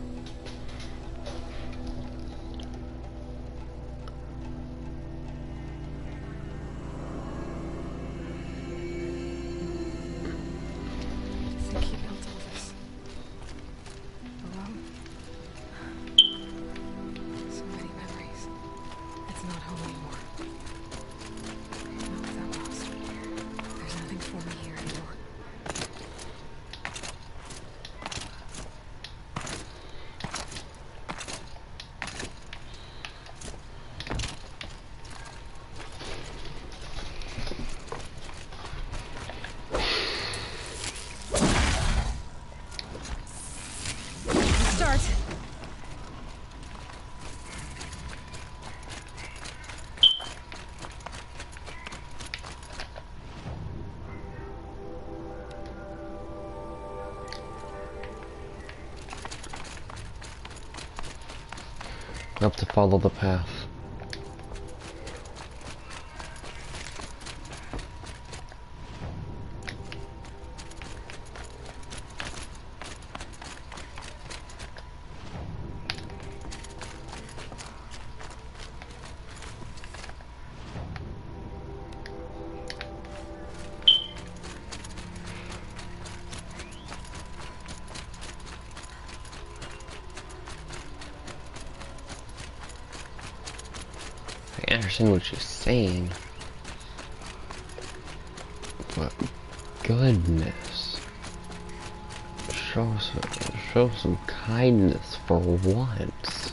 Speaker 1: Up to follow the path. I understand what she's saying, but goodness, show some kindness for once.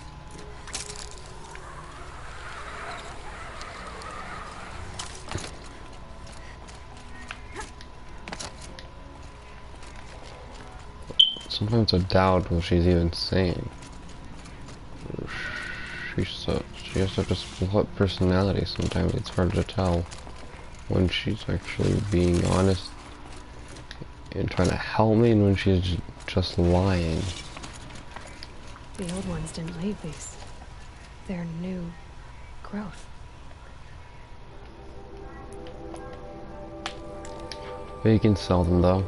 Speaker 1: Sometimes I doubt what she's even saying. She has such a split personality. Sometimes it's hard to tell when she's actually being honest and trying to help me, and when she's just lying.
Speaker 2: The old ones didn't leave these. They're new growth.
Speaker 1: You can sell them though.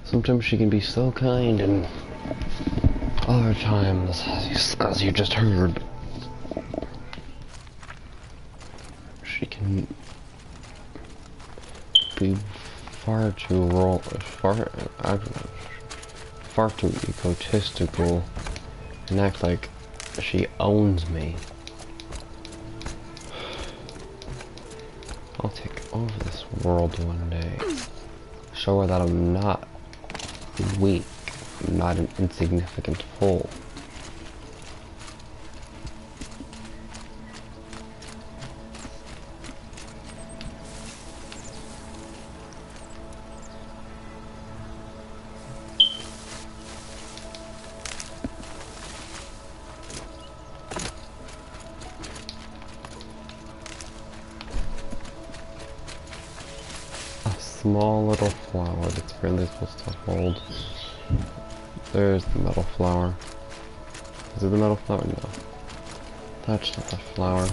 Speaker 1: Sometimes she can be so kind, and other times, as you just heard, she can be far too egotistical and act like she owns me. I'll take over this world one day. Show her that I'm not weak, I'm not an insignificant fool. small little flower that's really supposed to hold. There's the metal flower. Is it the metal flower? No. That's not the flower.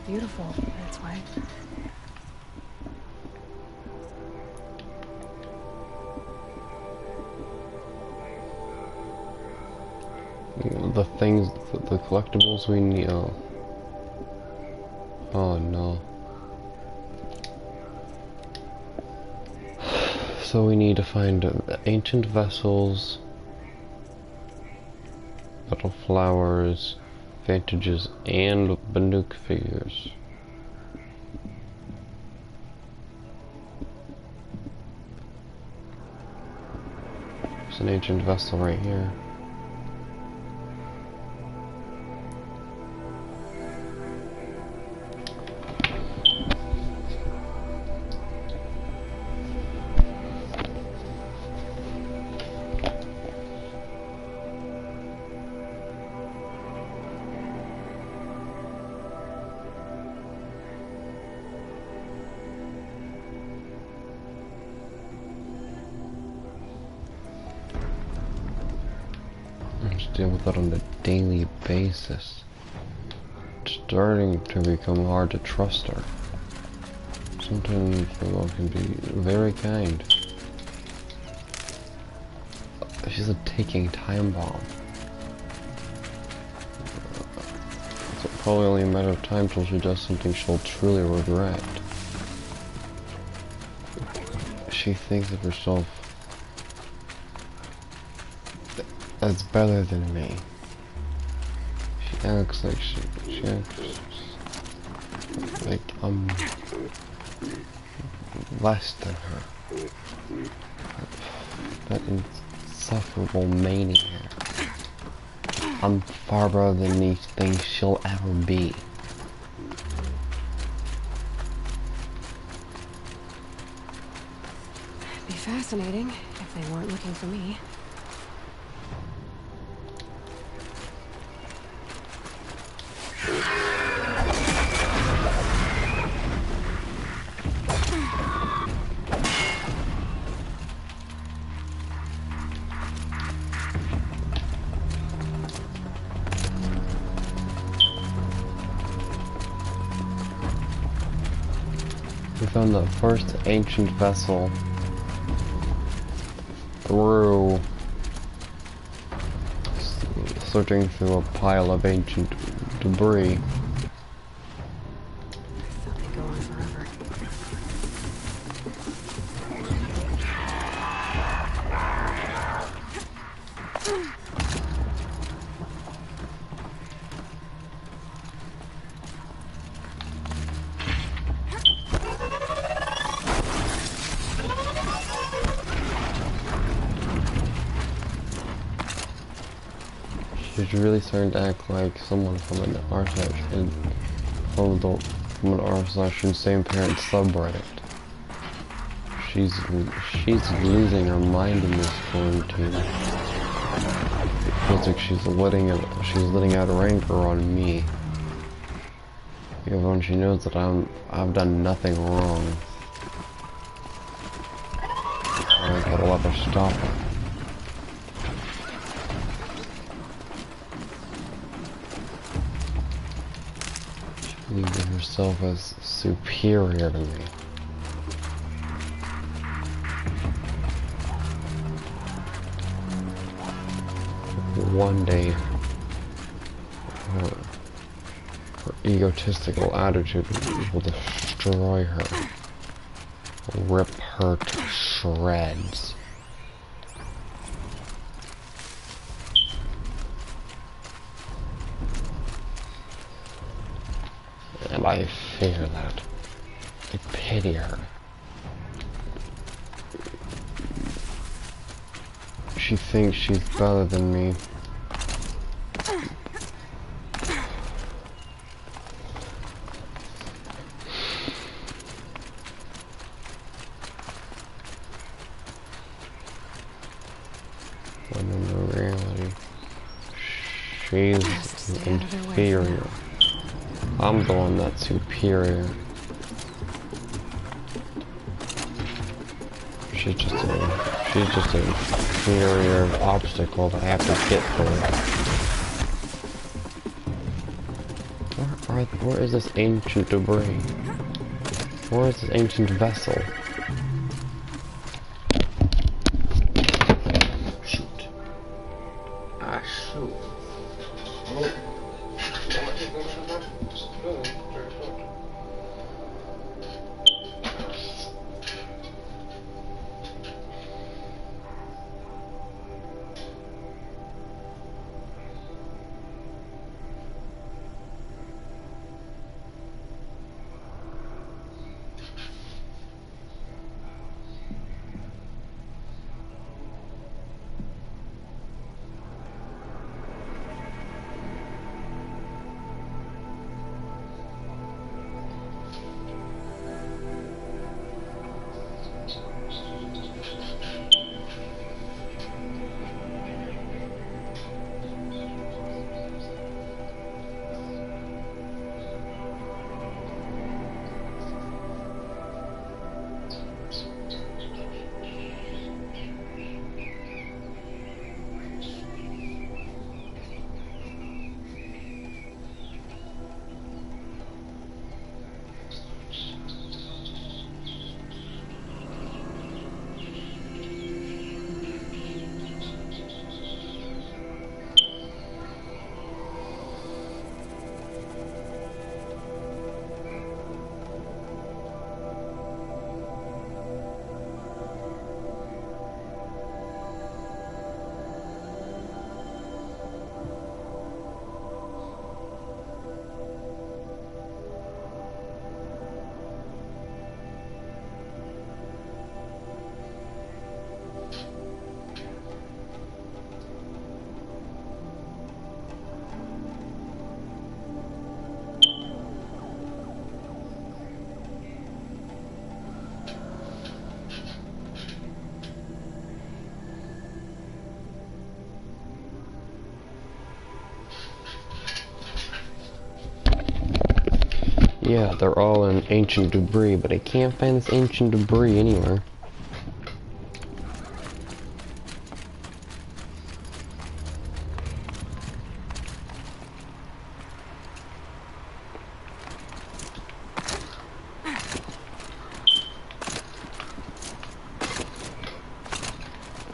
Speaker 2: Beautiful, that's why.
Speaker 1: The things, the collectibles we need. Oh, oh no. So we need to find ancient vessels, metal flowers, vantages, and Banuk figures. There's an ancient vessel right here. Deal with that on a daily basis. It's starting to become hard to trust her. Sometimes the world can be very kind. She's a ticking time bomb. It's probably only a matter of time till she does something she'll truly regret. She thinks of herself as better than me. She acts like she acts like I'm less than her. That insufferable maniac. I'm far better than these things she'll ever be.
Speaker 2: It'd be fascinating if they weren't looking for me.
Speaker 1: We found the first ancient vessel through searching through a pile of ancient debris.
Speaker 2: Thought they'd go on forever.
Speaker 1: She's really starting to act like someone from an r/same parent subreddit. She's losing her mind in this quarantine. It feels like she's letting out her anger on me. Even when she knows that I've done nothing wrong. I gotta let her stop it. Believes in herself as superior to me. One day, her egotistical attitude will destroy her, rip her to shreds. And I fear that. I pity her. She thinks she's better than me. When in reality, she's inferior. I'm the one that's superior. She's just an inferior obstacle that I have to get through. Where is this ancient debris? Where is this ancient vessel? Shoot. Ah, shoot. Oh. Yeah, they're all in ancient debris, but I can't find this ancient debris anywhere.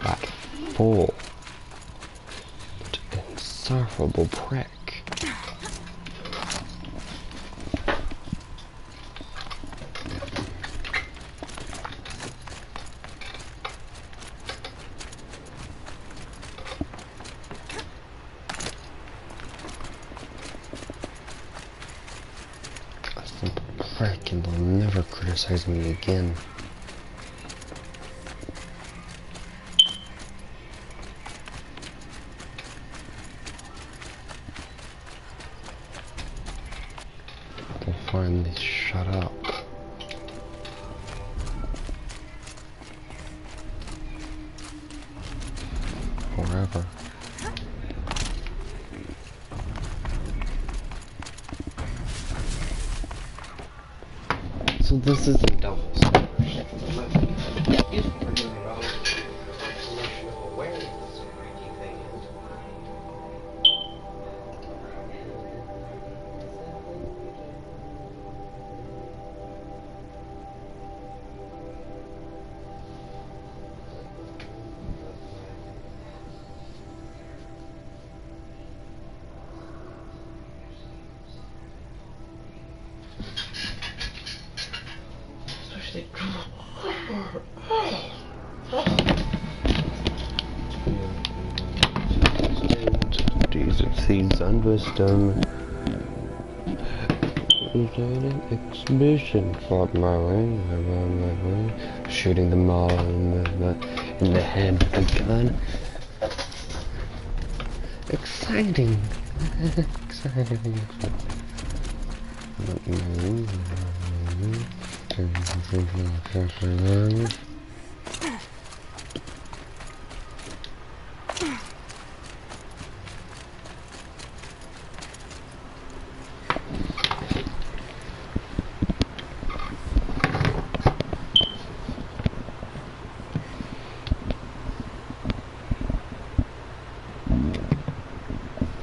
Speaker 1: That fool. That insufferable prick. Frick, and they'll never criticize me again. They'll finally shut up. Forever. So this isn't double scholarship. Deeds of seeds and wisdom. Presenting exhibition. Flop my way, around my way. Shooting them all in the head with a gun. Exciting. Exciting.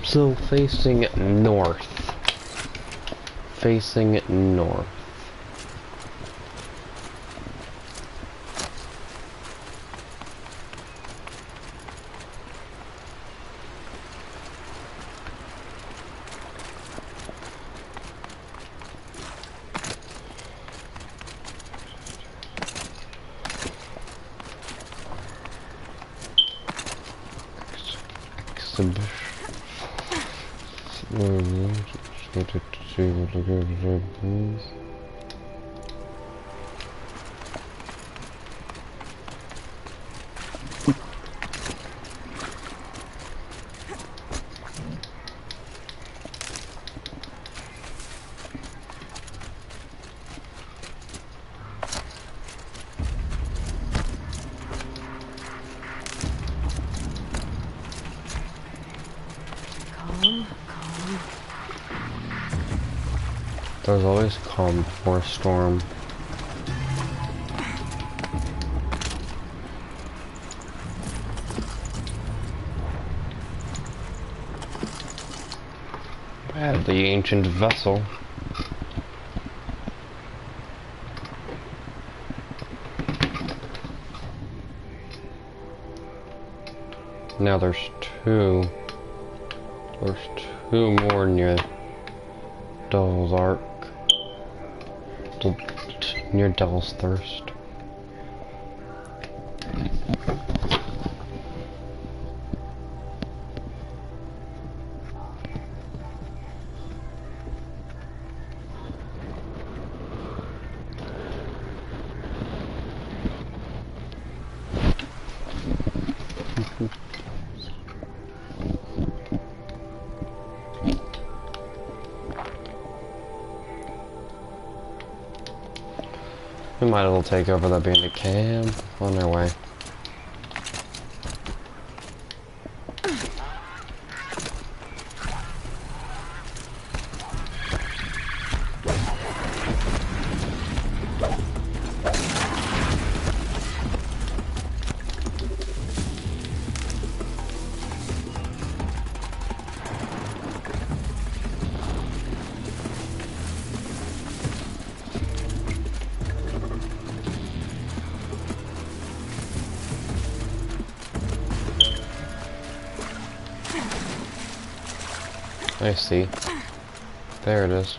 Speaker 1: So facing north. Facing north. Exhibition. There's always calm before a storm. Bad, the ancient vessel. Now there's two. There's two more near Devil's Ark. Near Devil's Thirst. We might as well take over the bandit camp on their way. I see. There it is.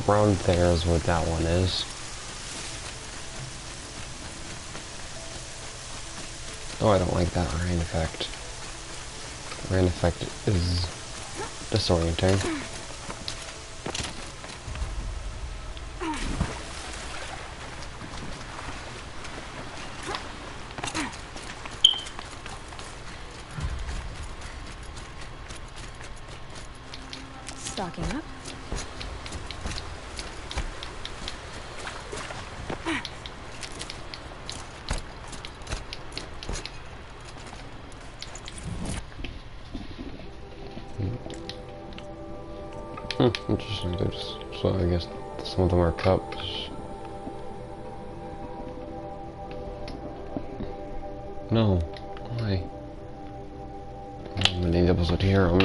Speaker 1: Around there is what that one is. Oh, I don't like that rain effect. Rain effect is disorienting.
Speaker 2: Stocking up.
Speaker 1: Interesting. So I guess some of them are cups. No. Why? I'm gonna end the episode here. I'm